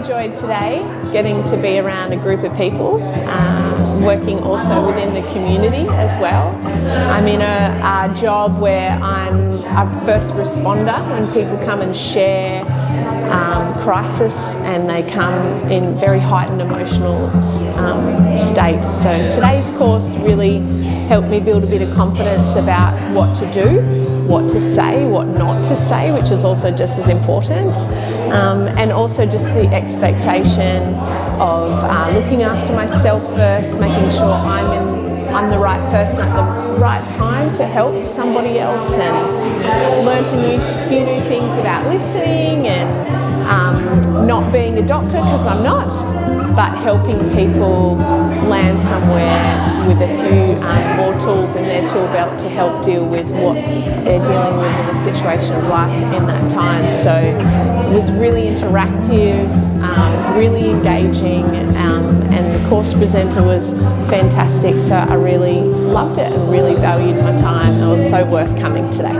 enjoyed today getting to be around a group of people, working also within the community as well. I'm in a job where I'm a first responder when people come and share crisis and they come in very heightened emotional state. So today's course really helped me build a bit of confidence about what to do, what to say, what not to say, which is also just as important, and also just the expectation of looking after myself first, making sure I'm the right person at the right time to help somebody else, and learnt a few new things about listening and not being a doctor, because I'm not, but helping people land somewhere with a few more tools in their tool belt to help deal with what they're dealing with in the situation of life in that time. So it was really interactive, really engaging, and the course presenter was fantastic. So I really loved it and really valued my time. It was so worth coming today.